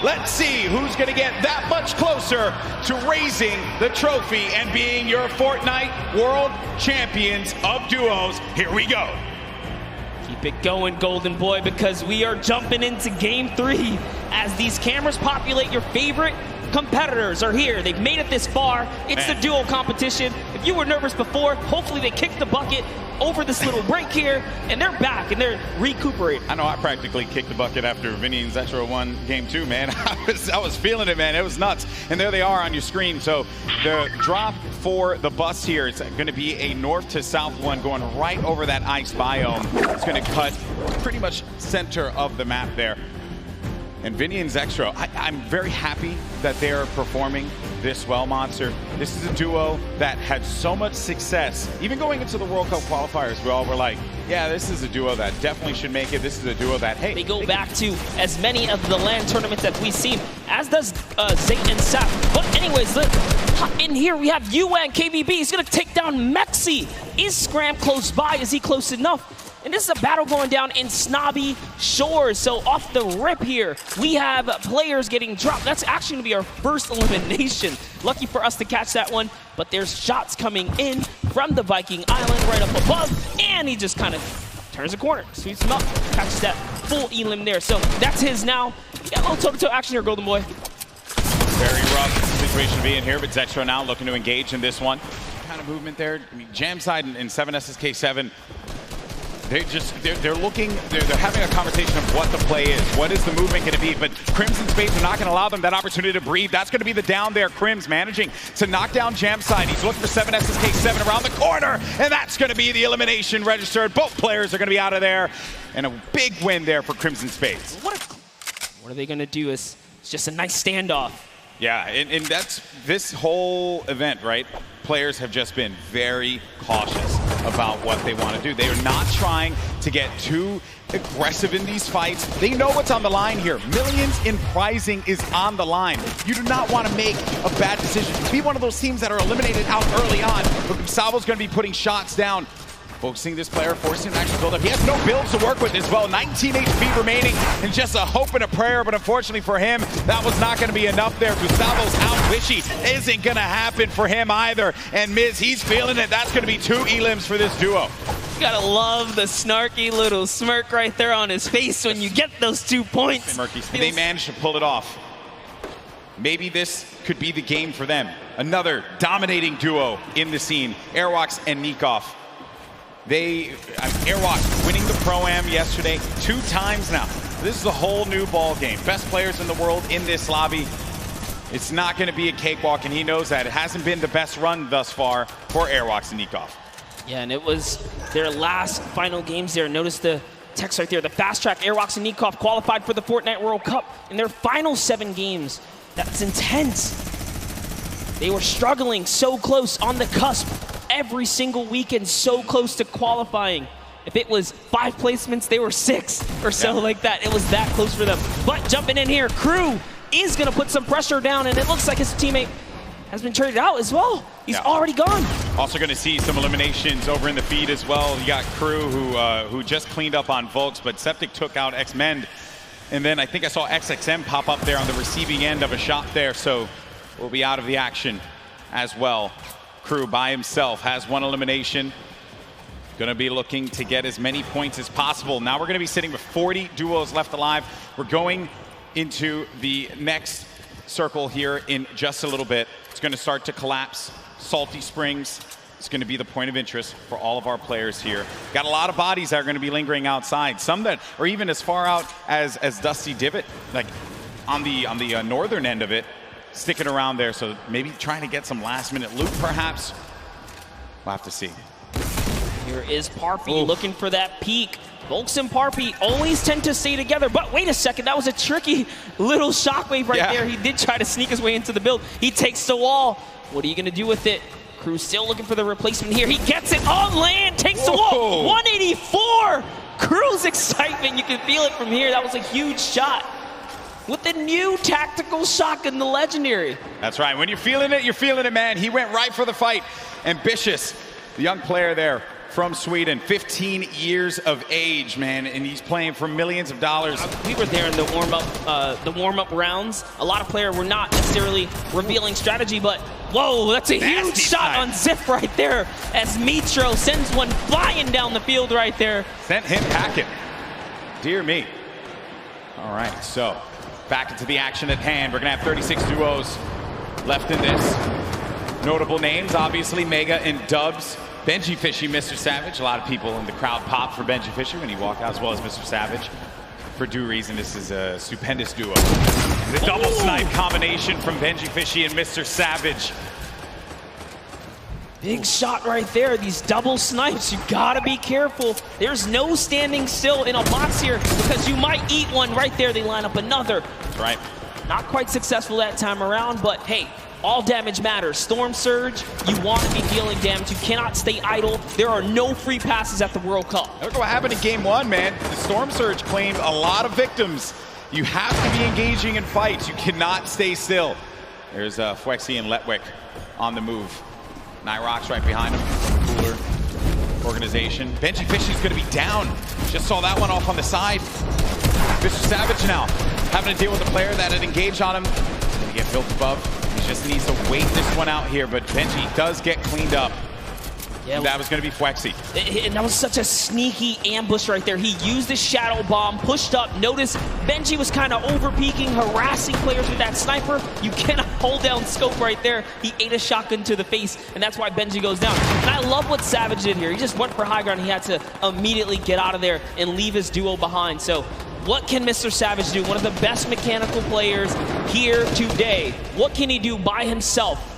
Let's see who's going to get that much closer to raising the trophy and being your Fortnite World Champions of Duos. Here we go. Keep it going, Golden Boy, because we are jumping into Game 3 as these cameras populate. Your favorite competitors are here. They've made it this far. It's the duo competition. If you were nervous before, hopefully they kicked the bucket over this little break here, and they're back, and they're recuperating. I know I practically kicked the bucket after Vinny and Zetro won Game 2, man. I was feeling it, man. It was nuts. And there they are on your screen. So the drop for the bus here is going to be a north to south one going right over that ice biome. It's going to cut pretty much center of the map there. And Vinny and Zextro, I'm very happy that they're performing this well, Monster. This is a duo that had so much success. Even going into the World Cup qualifiers, we all were like, yeah, this is a duo that definitely should make it. This is a duo that, hey. They go back to as many of the LAN tournaments that we've seen, as does Zayt and Sap. But anyways, in here we have UN KBB. He's going to take down Mexi. Is Scram close by? Is he close enough? And this is a battle going down in Snobby Shores. So off the rip here, we have players getting dropped. That's actually going to be our first elimination. Lucky for us to catch that one, but there's shots coming in from the Viking Island right up above, and he just kind of turns a corner, sweeps him up, catches that full elim there. So that's his now. We got a little toe-to-toe action here, Golden Boy. Very rough situation to be in here, but Zextro now looking to engage in this one. Kind of movement there. I mean, Jam side and 7SSK7. They're having a conversation of what the play is. What is the movement going to be? But Crimson Space are not going to allow them that opportunity to breathe. That's going to be the down there. Crims managing to knock down Jam side. He's looking for 7SSK7 around the corner, and that's going to be the elimination registered. Both players are going to be out of there, and a big win there for Crimson Space. What are they going to do? It's just a nice standoff. Yeah, and that's this whole event, right? Players have just been very cautious about what they want to do. They are not trying to get too aggressive in these fights. They know what's on the line here. Millions in prizing is on the line. You do not want to make a bad decision. Be one of those teams that are eliminated out early on. But Gustavo's going to be putting shots down. Focusing this player, forcing him to actually build up. He has no builds to work with as well. 19 HP remaining, and just a hope and a prayer, but unfortunately for him, that was not going to be enough there. Gustavo's out wishy isn't going to happen for him either. And Miz, he's feeling it. That's going to be 2 elims for this duo. You gotta love the snarky little smirk right there on his face when you get those 2 points. They managed to pull it off. Maybe this could be the game for them. Another dominating duo in the scene, Airwalks and Nikov. Airwalks winning the Pro-Am yesterday 2 times now. This is a whole new ball game. Best players in the world in this lobby. It's not going to be a cakewalk, and he knows that. It hasn't been the best run thus far for Airwalks and Nikov. Yeah, and it was their last final games there. Notice the text right there. The fast track Airwalks and Nikov qualified for the Fortnite World Cup in their final 7 games. That's intense. They were struggling so close on the cusp every single weekend, so close to qualifying. If it was 5 placements, they were 6 or so like that. It was that close for them. But jumping in here, Crew is going to put some pressure down, and it looks like his teammate has been traded out as well. He's already gone. Also going to see some eliminations over in the feed as well. You got Crew who just cleaned up on Volks, but Septic took out X-Mend. And then I think I saw XXM pop up there on the receiving end of a shot there, so we'll be out of the action as well. Crew by himself has 1 elimination. Going to be looking to get as many points as possible. Now we're going to be sitting with 40 duos left alive. We're going into the next circle here in just a little bit. It's going to start to collapse. Salty Springs is going to be the point of interest for all of our players here. Got a lot of bodies that are going to be lingering outside. Some that are even as far out as Dusty Divot, like on the northern end of it. Sticking around there, so maybe trying to get some last-minute loot, perhaps. We'll have to see. Here is Parpy looking for that peak. Volks and Parpy always tend to stay together, but wait a second, that was a tricky little shockwave right there. He did try to sneak his way into the build. He takes the wall. What are you going to do with it? Crew still looking for the replacement here. He gets it on land, takes the wall. 184! Crew's excitement, you can feel it from here. That was a huge shot. With the new tactical shotgun, the legendary. That's right. When you're feeling it, man. He went right for the fight. Ambitious, the young player there from Sweden, 15 years of age, man, and he's playing for millions of dollars. We were there in the warm-up rounds. A lot of players were not necessarily revealing strategy, but whoa, that's a huge shot on Zip right there as Mitro sends one flying down the field right there. Sent him packing. Dear me. All right, so back into the action at hand. We're gonna have 36 duos left in this. Notable names, obviously, Mega and Dubs. Benji Fishy, Mr. Savage. A lot of people in the crowd pop for Benji Fishy when he walked out, as well as Mr. Savage. For due reason, this is a stupendous duo. The double snipe combination from Benji Fishy and Mr. Savage. Big shot right there. These double snipes, you gotta be careful. There's no standing still in a box here because you might eat one right there. They line up another. That's right. Not quite successful that time around, but hey, all damage matters. Storm Surge, you want to be dealing damage. You cannot stay idle. There are no free passes at the World Cup. Look what happened in game one, man. The Storm Surge claimed a lot of victims. You have to be engaging in fights. You cannot stay still. There's Fwexy and Letwick on the move. Nyrox right behind him. Cooler organization. Benji Fishy's going to be down. Just saw that one off on the side. Mr. Savage now having to deal with a player that had engaged on him. Going to get built above. He just needs to wait this one out here, but Benji does get cleaned up. Yeah, that was going to be Fwexy. And that was such a sneaky ambush right there. He used the shadow bomb, pushed up. Notice Benji was kind of over-peeking, harassing players with that sniper. You cannot hold down scope right there. He ate a shotgun to the face, and that's why Benji goes down. And I love what Savage did here. He just went for high ground. He had to immediately get out of there and leave his duo behind. So what can Mr. Savage do? One of the best mechanical players here today. What can he do by himself?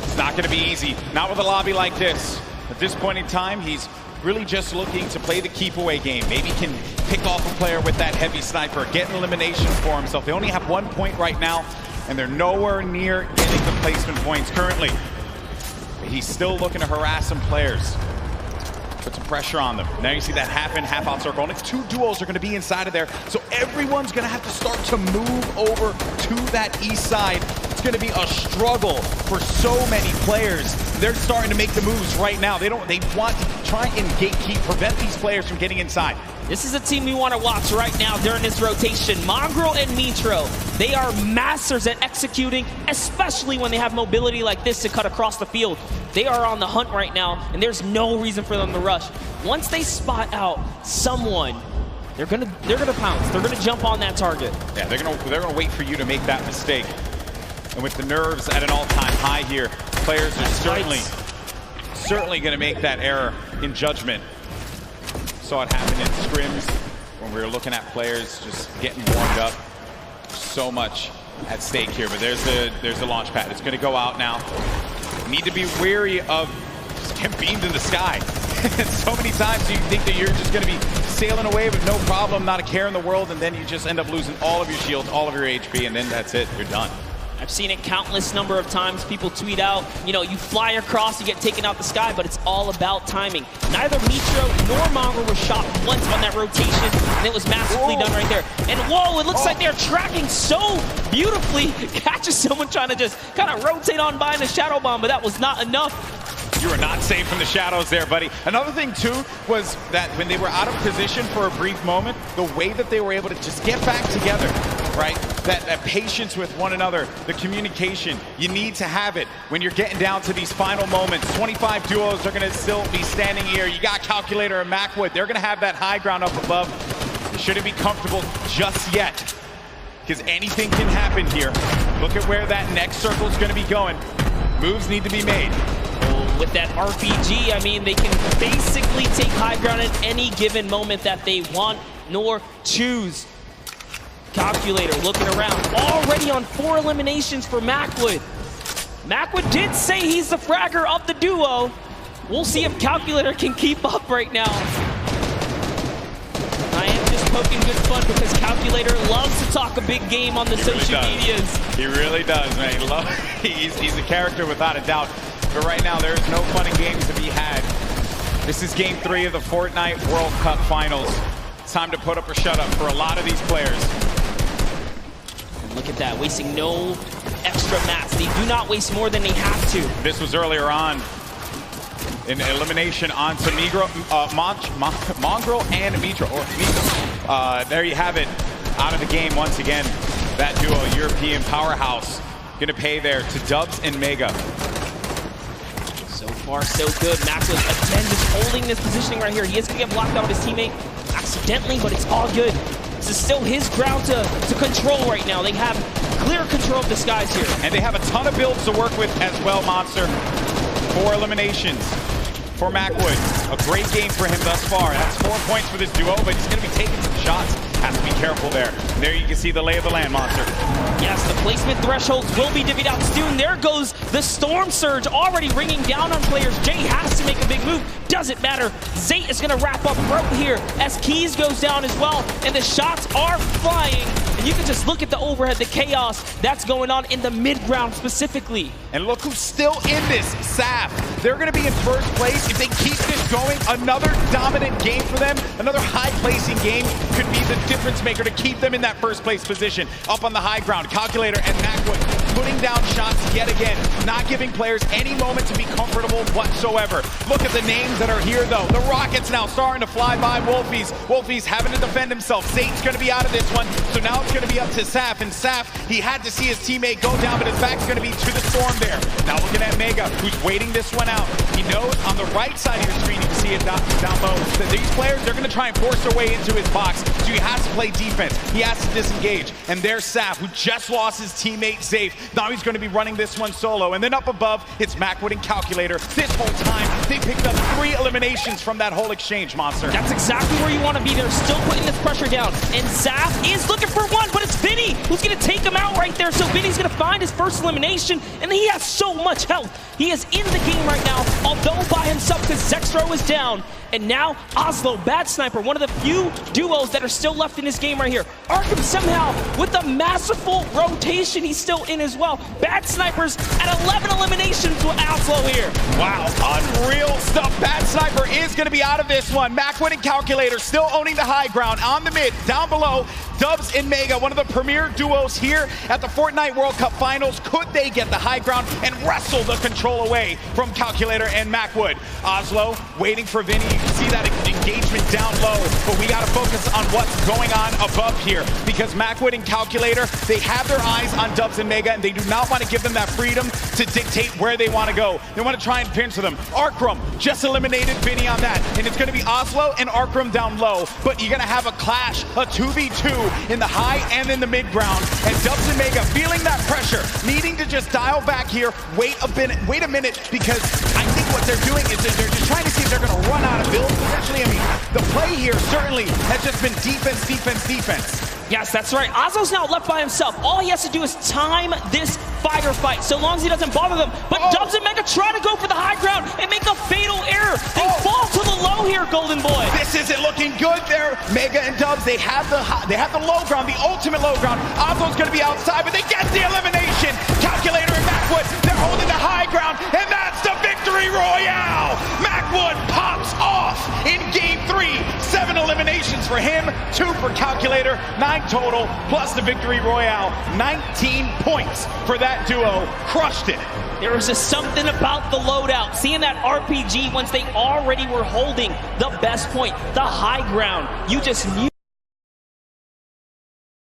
It's not going to be easy. Not with a lobby like this. At this point in time, he's really just looking to play the keep away game. Maybe can pick off a player with that heavy sniper, get an elimination for himself. They only have 1 point right now, and they're nowhere near getting the placement points currently. But he's still looking to harass some players. Put some pressure on them. Now you see that half in, half out circle. Only 2 duos are going to be inside of there. So everyone's going to have to start to move over to that east side. It's going to be a struggle for so many players. They're starting to make the moves right now. They want to try and gatekeep, prevent these players from getting inside. This is a team we want to watch right now during this rotation. Mongrel and Mitro, they are masters at executing, especially when they have mobility like this to cut across the field. They are on the hunt right now, and there's no reason for them to rush. Once they spot out someone, they're gonna pounce. They're gonna jump on that target. Yeah, they're gonna wait for you to make that mistake. And with the nerves at an all-time high here, players are certainly gonna make that error in judgment. Saw it happen in scrims when we were looking at players just getting warmed up. So much at stake here, but there's the launch pad. It's going to go out now. You need to be wary of just getting beamed in the sky. So many times you think that you're just going to be sailing away with no problem, not a care in the world, and then you just end up losing all of your shields, all of your HP, and then that's it. You're done. I've seen it countless number of times. People tweet out, you know, you fly across, you get taken out the sky, but it's all about timing. Neither Mitro nor Mongrel were shot once on that rotation, and it was masterfully done right there. And whoa, it looks like they're tracking so beautifully. Catches someone trying to just kind of rotate on by in a shadow bomb, but that was not enough. You are not safe from the shadows there, buddy. Another thing, too, was that when they were out of position for a brief moment, the way that they were able to just get back together, right? That patience with one another, the communication, you need to have it when you're getting down to these final moments. 25 duos are going to still be standing here. You got Calculator and Macwood. They're going to have that high ground up above. You shouldn't be comfortable just yet, because anything can happen here. Look at where that next circle is going to be going. Moves need to be made. With that RPG, I mean, they can basically take high ground at any given moment that they want nor choose. Calculator looking around, already on 4 eliminations for Macwood. Macwood did say he's the fragger of the duo. We'll see if Calculator can keep up right now. I am just poking good fun because Calculator loves to talk a big game on the social medias. He really does, man. He's a character without a doubt. But right now, there's no fun and games to be had. This is game 3 of the Fortnite World Cup Finals. It's time to put up or shut up for a lot of these players. And look at that, wasting no extra mats. They do not waste more than they have to. This was earlier on An elimination onto Mongrel and Mitro. There you have it. Out of the game once again. That duo, European powerhouse, gonna pay there to Dubs and Mega. So far, so good. Max was, again, just holding this positioning right here. He is gonna get blocked out with his teammate accidentally, but it's all good. This is still his ground to control right now. They have clear control of the skies here. And they have a ton of builds to work with as well, Monster. 4 eliminations for Macwood. A great game for him thus far. That's 4 points for this duo, but he's gonna be taking some shots. Has to be careful there. And there you can see the lay of the land, Monster. Yes, the placement thresholds will be divvied out soon. There goes the Storm Surge already ringing down on players. Jay has to make a big move. Doesn't matter. Zate is going to wrap up right here as Keys goes down as well. And the shots are flying. And you can just look at the overhead, the chaos that's going on in the mid-ground specifically. And look who's still in this, Saf. They're going to be in first place. If they keep this going, another dominant game for them, another high-placing game could be the difference maker to keep them in that first place position. Up on the high ground, Calculator and Macwood putting down shots yet again, not giving players any moment to be comfortable whatsoever. Look at the names that are here though. The Rockets now starting to fly by Wolfies. Wolfies having to defend himself. Zate's going to be out of this one, so now it's going to be up to Saf. And Saf, he had to see his teammate go down, but his back's going to be to the Storm there. Now looking at Mega, who's waiting this one out. He knows on the right side of your screen, you can see it down low, that these players, they're going to try and force their way into his box, so he has to play defense. He has to disengage. And there's Saf, who just lost his teammate Zafe. Now he's going to be running this one solo. And then up above, it's Macwood and Calculator. This whole time, they picked up 3 eliminations from that whole exchange, Monster. That's exactly where you want to be. They're still putting this pressure down. And Zaf is looking for one, but it's Vinny who's going to take him out right there. So Vinny's going to find his first elimination, and he has so much health. He is in the game right now, although by himself because Zextro is down. And now Oslo, Bad Sniper, one of the few duos that are still left in this game right here. Arkham somehow, with a masterful rotation, he's still in as well. Bad Snipers at 11 eliminations with Oslo here. Wow, unreal stuff. Bad Sniper is going to be out of this one. Macwood and Calculator still owning the high ground on the mid. Down below, Dubs and Mega, one of the premier duos here at the Fortnite World Cup Finals. Could they get the high ground and wrestle the control away from Calculator and Macwood? Oslo waiting for Vinny. You can see that engagement down low, but we got to focus on what's going on above here because Macwood and Calculator, they have their eyes on Dubs and Mega, and they do not want to give them that freedom to dictate where they want to go. They want to try and pinch them. Arkram just eliminated Vinny on that, and it's going to be Oslo and Arkram down low, but you're going to have a clash, a 2v2 in the high and in the mid ground, and Dubs and Mega feeling that pressure, needing to just dial back here, wait a minute, because I think what they're doing is they're just trying to see if they're going to run out of builds potentially. I mean, the play here certainly has just been defense, defense, defense. Yes, that's right. Oslo's now left by himself. All he has to do is time this firefight, so long as he doesn't bother them. But Dubs and Mega try to go for the high ground and make a fatal error. They fall to the low here, Golden Boy. This isn't looking good there. Mega and Dubs, they have the low ground, the ultimate low ground. Oslo's going to be outside, but they get the elimination. Calculator and Macwood, they're holding the high ground, and that's the victory royale. Macwood pops off in game 3. 7 eliminations for him, 2 for Calculator, 9 total, plus the victory royale. 19 points for that duo. Crushed it. There was just something about the loadout. Seeing that RPG once they already were holding the best point, the high ground. You just knew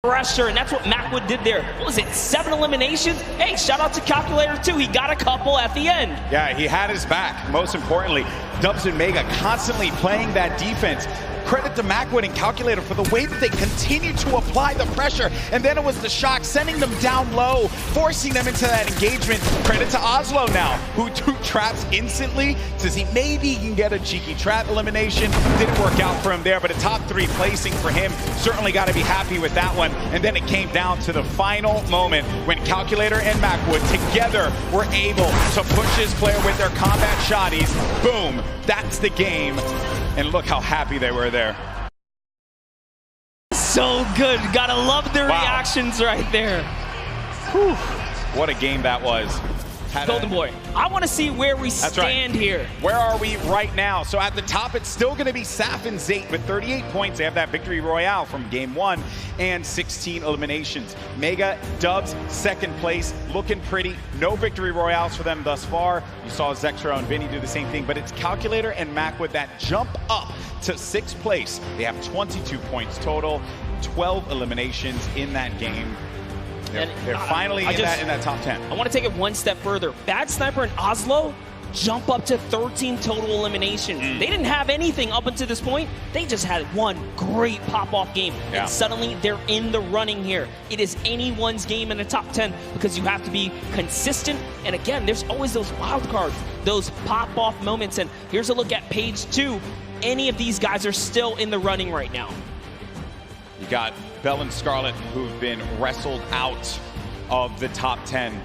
pressure, and that's what Macwood did there. What was it, 7 eliminations? Hey, shout out to Calculator too. He got a couple at the end. Yeah, he had his back. Most importantly, Dubs and Mega constantly playing that defense. Credit to Macwood and Calculator for the way that they continue to apply the pressure. And then it was the shock, sending them down low, forcing them into that engagement. Credit to Oslo now, who took traps instantly. Says maybe he can get a cheeky trap elimination. Didn't work out for him there, but a top 3 placing for him. Certainly got to be happy with that one. And then it came down to the final moment when Calculator and Macwood together were able to push his player with their combat shotties. Boom, that's the game. And look how happy they were there. So good. Gotta love the reactions right there. Whew. What a game that was. Golden Boy, I want to see where we stand here. Where are we right now? So at the top, it's still going to be Saf and Zayt with 38 points. They have that victory royale from game 1 and 16 eliminations. Mega Dubs, second place, looking pretty. No victory royales for them thus far. You saw Zextro and Vinny do the same thing, but it's Calculator and Mac with that jump up to 6th place. They have 22 points total, 12 eliminations in that game. They're finally in that top 10. I want to take it one step further. Bad Sniper and Oslo jump up to 13 total eliminations. They didn't have anything up until this point. They just had one great pop-off game. And suddenly they're in the running here. It is anyone's game in the top 10 because you have to be consistent. And again, there's always those wild cards, those pop-off moments. And here's a look at page 2. Any of these guys are still in the running right now. You got Bell and Scarlet, who've been wrestled out of the top 10.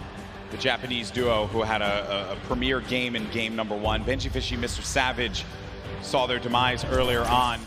The Japanese duo who had a premier game in game number 1. Benji Fishy, Mr. Savage saw their demise earlier on.